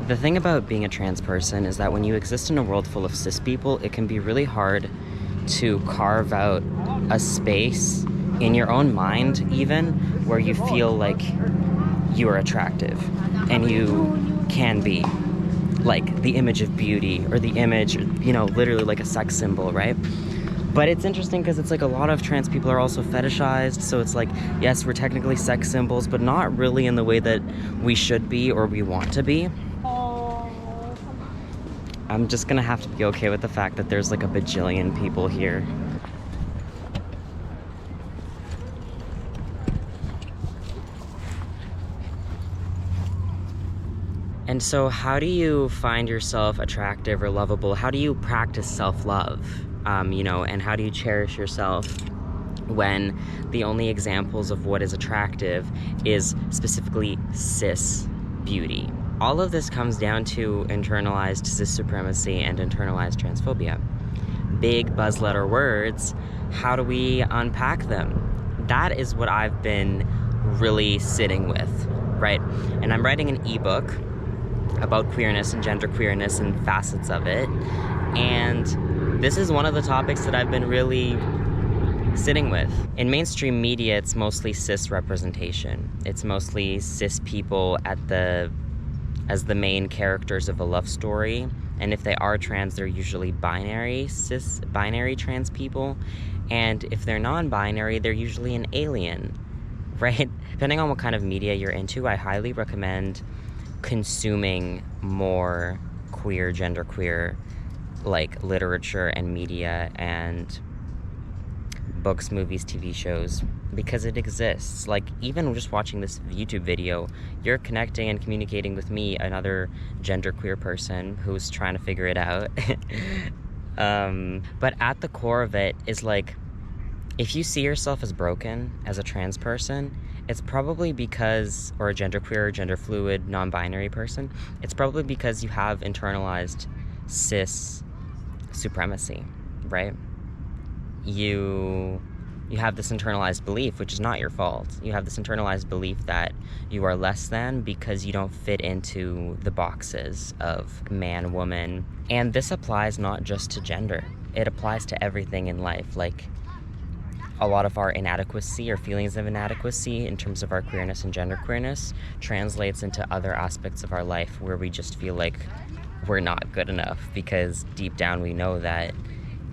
The thing about being a trans person is that when you exist in a world full of cis people, it can be really hard to carve out a space in your own mind, even, where you feel like you are attractive and you can be like the image of beauty or the image, you know, literally like a sex symbol, right? But it's interesting because it's like a lot of trans people are also fetishized, so it's like, yes, we're technically sex symbols, but not really in the way that we should be or we want to be. I'm just gonna have to be okay with the fact that there's like a bajillion people here. And so how do you find yourself attractive or lovable? How do you practice self-love? You know, and how do you cherish yourself when the only examples of what is attractive is specifically cis beauty? All of this comes down to internalized cis supremacy and internalized transphobia. Big buzzletter words. How do we unpack them? That is what I've been really sitting with, right? And I'm writing an ebook about queerness and gender queerness and facets of it. And this is one of the topics that I've been really sitting with. In mainstream media, it's mostly cis representation. It's mostly cis people as the main characters of a love story. And if they are trans, they're usually binary trans people. And if they're non-binary, they're usually an alien, right? Depending on what kind of media you're into, I highly recommend consuming more queer, genderqueer, like literature and media and books, movies, TV shows, because it exists. Like, even just watching this YouTube video, you're connecting and communicating with me, another genderqueer person who's trying to figure it out. But at the core of it is like, if you see yourself as broken as a trans person, it's probably because, or a genderqueer, gender fluid, non-binary person, it's probably because you have internalized cis supremacy, right? You have this internalized belief, which is not your fault. You have this internalized belief that you are less than because you don't fit into the boxes of man, woman. And this applies not just to gender. It applies to everything in life. Like, a lot of our inadequacy or feelings of inadequacy in terms of our queerness and gender queerness translates into other aspects of our life where we just feel like we're not good enough, because deep down we know that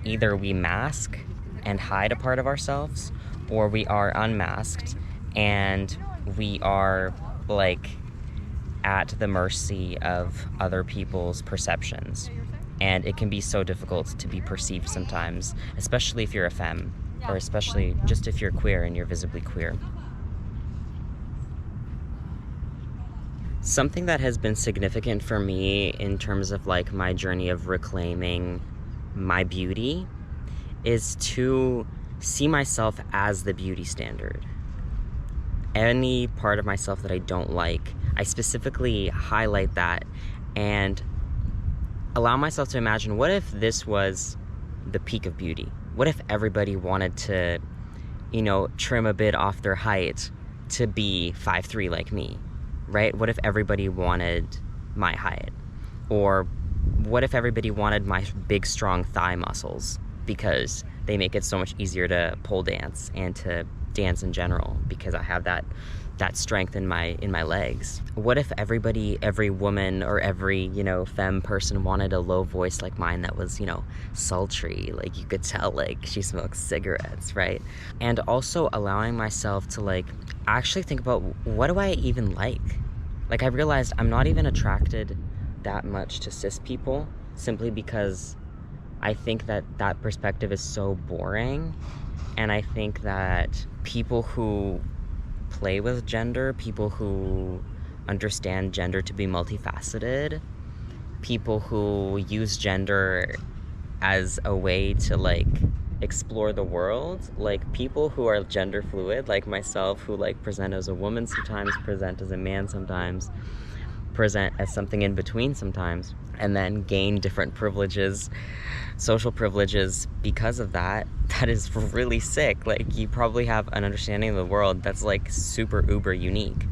either we mask and hide a part of ourselves, or we are unmasked and we are like at the mercy of other people's perceptions. And it can be so difficult to be perceived sometimes, especially if you're a femme, or especially just if you're queer and you're visibly queer. Something that has been significant for me in terms of like my journey of reclaiming my beauty is to see myself as the beauty standard. Any part of myself that I don't like, I specifically highlight that and allow myself to imagine, what if this was the peak of beauty? What if everybody wanted to, you know, trim a bit off their height to be 5'3" like me, right? What if everybody wanted my height? Or what if everybody wanted my big, strong thigh muscles, because they make it so much easier to pole dance and to dance in general, because I have that strength in my legs? What if every woman or every, you know, femme person wanted a low voice like mine that was, you know, sultry, like you could tell like she smokes cigarettes, right? And also allowing myself to like actually think about, what do I even like? Like, I realized I'm not even attracted that much to cis people, simply because I think that perspective is so boring. And I think that people who play with gender, people who understand gender to be multifaceted, people who use gender as a way to like explore the world, like people who are gender fluid like myself, who like present as a woman sometimes, present as a man sometimes, present as something in between sometimes, and then gain different privileges, social privileges because of that. That is really sick. Like, you probably have an understanding of the world that's like super uber unique.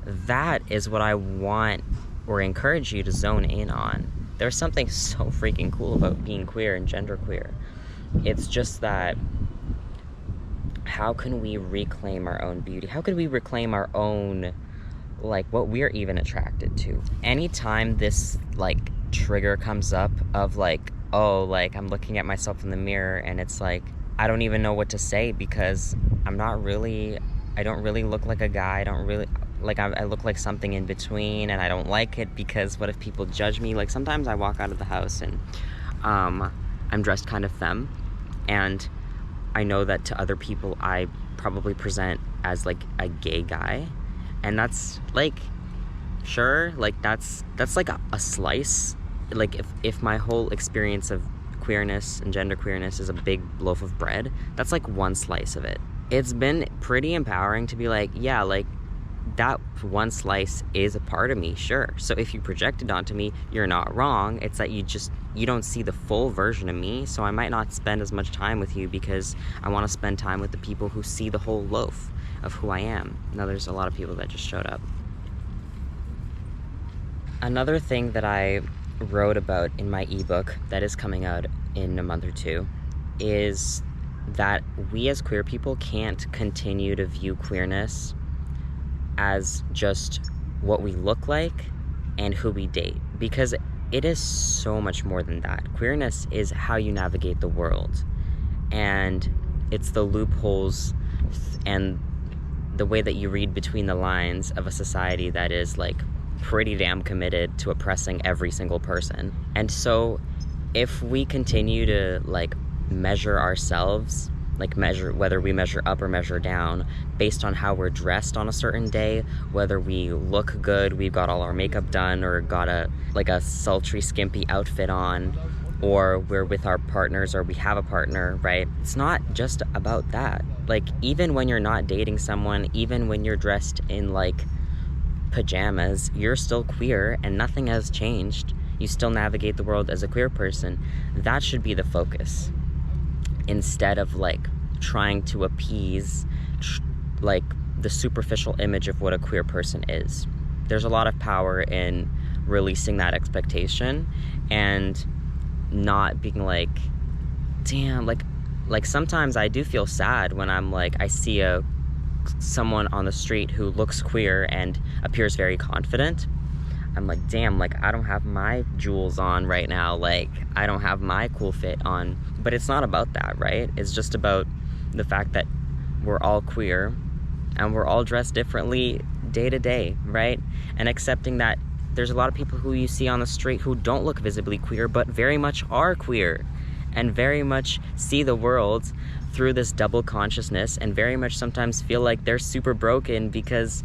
That is what I want or encourage you to zone in on. There's something so freaking cool about being queer and genderqueer. It's just that, how can we reclaim our own beauty? How can we reclaim our own, like, what we're even attracted to? Anytime this, like, trigger comes up of, like, oh, like, I'm looking at myself in the mirror and it's like, I don't even know what to say because I don't really look like a guy. I don't really, like, I look like something in between, and I don't like it because what if people judge me? Like, sometimes I walk out of the house and I'm dressed kind of femme, and I know that to other people I probably present as, like, a gay guy, and that's, like, sure, like, that's like a slice. Like, if my whole experience of queerness and genderqueerness is a big loaf of bread, that's like one slice of it. It's been pretty empowering to be like, yeah, like, that one slice is a part of me, sure. So if you project it onto me, you're not wrong. It's that you don't see the full version of me, so I might not spend as much time with you because I want to spend time with the people who see the whole loaf of who I am. Now, there's a lot of people that just showed up. Another thing that I wrote about in my ebook that is coming out in a month or two is that we as queer people can't continue to view queerness as just what we look like and who we date, because it is so much more than that. Queerness is how you navigate the world, and it's the loopholes and the way that you read between the lines of a society that is, like, pretty damn committed to oppressing every single person. And so if we continue to, like, measure ourselves, like, measure whether we measure up or measure down based on how we're dressed on a certain day, whether we look good, we've got all our makeup done, or got a sultry skimpy outfit on, or we're with our partners, or we have a partner, right? It's not just about that. Like, even when you're not dating someone, even when you're dressed in, like, pajamas, you're still queer and nothing has changed. You still navigate the world as a queer person. That should be the focus, instead of, like, trying to appease like the superficial image of what a queer person is. There's a lot of power in releasing that expectation and not being like, damn, like sometimes I do feel sad when I'm like, I see someone on the street who looks queer and appears very confident. I'm like, damn, like, I don't have my jewels on right now, like, I don't have my cool fit on. But it's not about that, right? It's just about the fact that we're all queer and we're all dressed differently day to day, right? And accepting that there's a lot of people who you see on the street who don't look visibly queer but very much are queer and very much see the world through this double consciousness, and very much sometimes feel like they're super broken because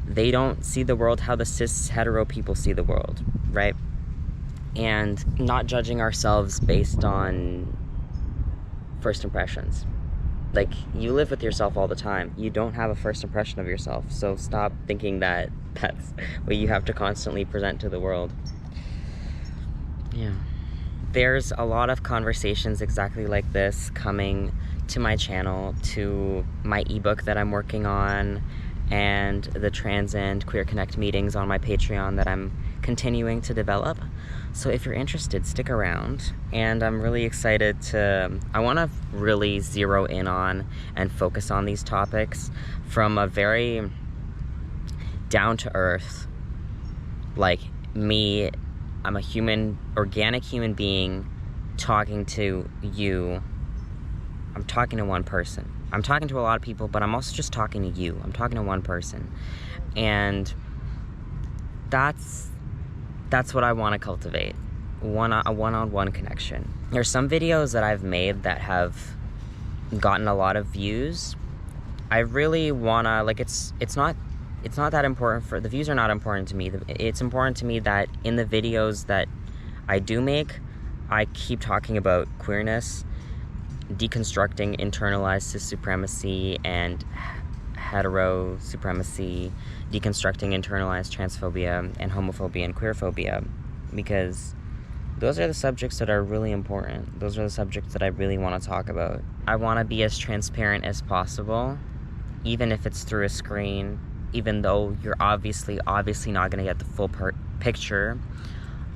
they don't see the world how the cis hetero people see the world, right? And not judging ourselves based on first impressions. Like, you live with yourself all the time. You don't have a first impression of yourself, so stop thinking that that's what you have to constantly present to the world. Yeah. There's a lot of conversations exactly like this coming to my channel, to my ebook that I'm working on, and the Trans and Queer Connect meetings on my Patreon that I'm continuing to develop. So if you're interested, stick around. And I'm really excited I want to really zero in on and focus on these topics from a very down-to-earth, like, me, I'm a human, organic human being talking to you. I'm talking to one person. I'm talking to a lot of people, but I'm also just talking to you. I'm talking to one person. And that's what I want to cultivate. A one-on-one connection. There's some videos that I've made that have gotten a lot of views. I really wanna, like, it's not that important. The views are not important to me. It's important to me that in the videos that I do make, I keep talking about queerness, deconstructing internalized cis supremacy and hetero supremacy, deconstructing internalized transphobia and homophobia and queerphobia, because those are the subjects that are really important. Those are the subjects that I really want to talk about. I want to be as transparent as possible, even if it's through a screen, even though you're obviously not going to get the full picture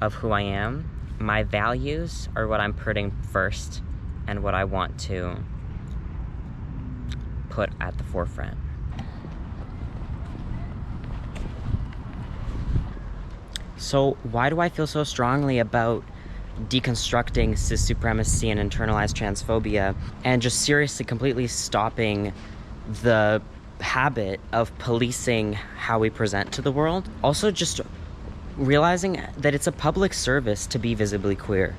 of who I am. My values are what I'm putting first and what I want to put at the forefront. So why do I feel so strongly about deconstructing cis supremacy and internalized transphobia and just seriously completely stopping the habit of policing how we present to the world? Also just realizing that it's a public service to be visibly queer,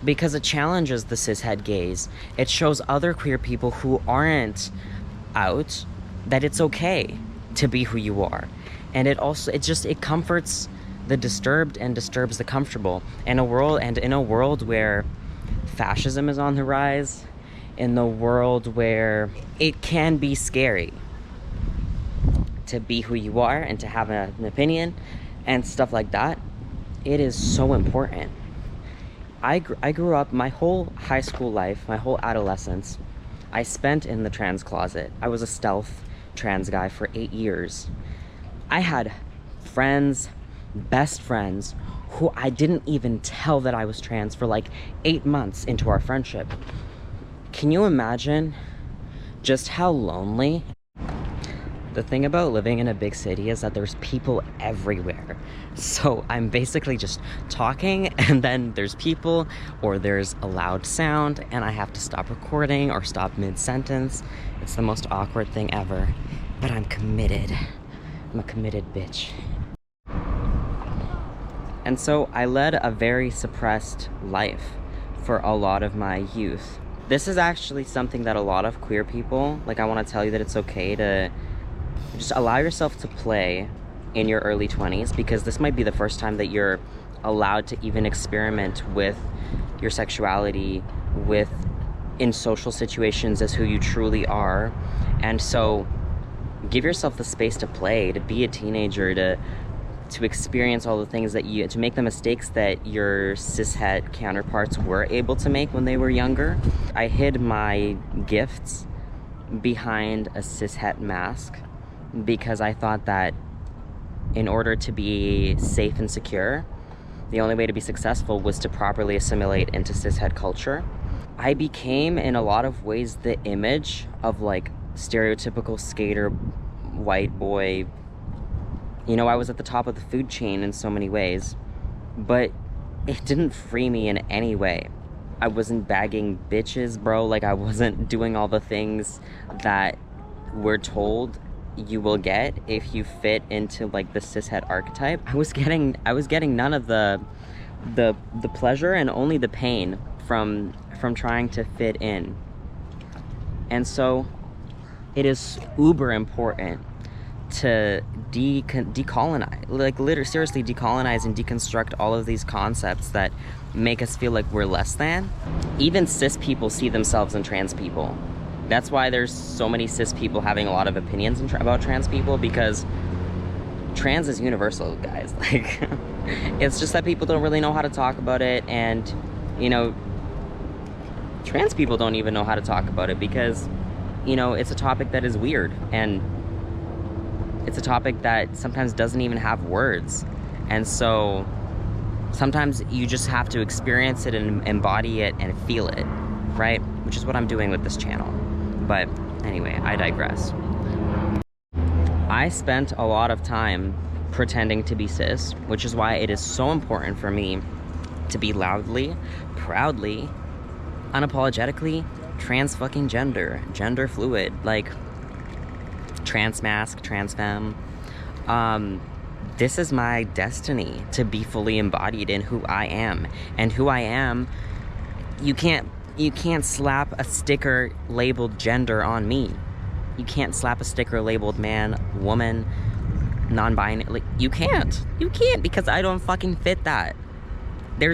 because it challenges the cishet gaze. It shows other queer people who aren't out that it's okay to be who you are. And it comforts the disturbed and disturbs the comfortable. In a world where fascism is on the rise, in the world where it can be scary to be who you are and to have an opinion and stuff like that, it is so important. I grew up, my whole high school life, my whole adolescence, I spent in the trans closet. I was a stealth trans guy for 8 years. I had friends, best friends, who I didn't even tell that I was trans for like 8 months into our friendship. Can you imagine just how lonely? The thing about living in a big city is that there's people everywhere. So I'm basically just talking and then there's people or there's a loud sound and I have to stop recording or stop mid-sentence. It's the most awkward thing ever, but I'm committed. I'm a committed bitch. And so I led a very suppressed life for a lot of my youth. This is actually something that a lot of queer people, like, I want to tell you that it's okay to just allow yourself to play in your early 20s, because this might be the first time that you're allowed to even experiment with your sexuality, in social situations as who you truly are. And so give yourself the space to play, to be a teenager, to experience all the things to make the mistakes that your cishet counterparts were able to make when they were younger. I hid my gifts behind a cishet mask because I thought that in order to be safe and secure, the only way to be successful was to properly assimilate into cishet culture. I became, in a lot of ways, the image of like stereotypical skater, white boy. You know, I was at the top of the food chain in so many ways, but it didn't free me in any way. I wasn't bagging bitches, bro. Like, I wasn't doing all the things that we're told you will get if you fit into like the cishet archetype. I was getting none of the pleasure and only the pain from trying to fit in. And so it is uber important to decolonize, like literally seriously decolonize and deconstruct all of these concepts that make us feel like we're less than. Even cis people see themselves in trans people. That's why there's so many cis people having a lot of opinions about trans people, because trans is universal, guys. Like, it's just that people don't really know how to talk about it, and, you know, trans people don't even know how to talk about it because, you know, it's a topic that is weird, and it's a topic that sometimes doesn't even have words. And so sometimes you just have to experience it and embody it and feel it, right? Which is what I'm doing with this channel. But anyway, I digress. I spent a lot of time pretending to be cis, which is why it is so important for me to be loudly, proudly, unapologetically trans fucking gender fluid, like trans mask, trans femme. This is my destiny, to be fully embodied in who I am. And who I am, you can't slap a sticker labeled gender on me. You can't slap a sticker labeled man, woman, non-binary. Like, you can't because I don't fucking fit that. There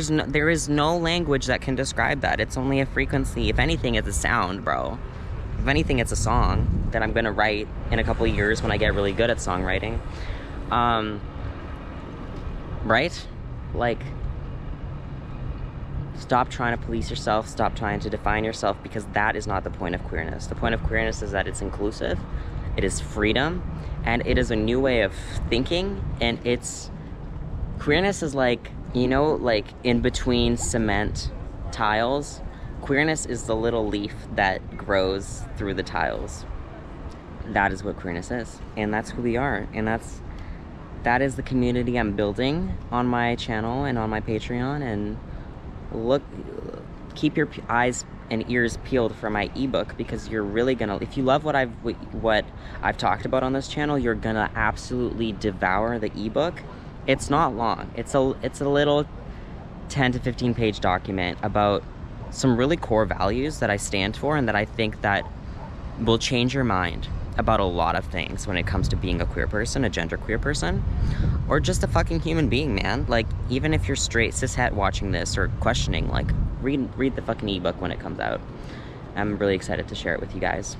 is no language that can describe that. It's only a frequency. If anything, it's a sound, bro. If anything, it's a song that I'm gonna write in a couple of years when I get really good at songwriting. Right? Like, stop trying to police yourself, stop trying to define yourself, because that is not the point of queerness. The point of queerness is that it's inclusive, it is freedom, and it is a new way of thinking, and it's Queerness is like, you know, like in between cement tiles, queerness is the little leaf that grows through the tiles. That is what queerness is, and that's who we are, and that is the community I'm building on my channel and on my Patreon. And look, keep your eyes and ears peeled for my ebook, because you're really gonna, if you love what I've talked about on this channel, you're gonna absolutely devour the ebook. It's not long. It's a little 10 to 15 page document about some really core values that I stand for and that I think that will change your mind about a lot of things when it comes to being a queer person, a genderqueer person, or just a fucking human being, man. Like, even if you're straight cishet watching this or questioning, like, read the fucking ebook when it comes out. I'm really excited to share it with you guys.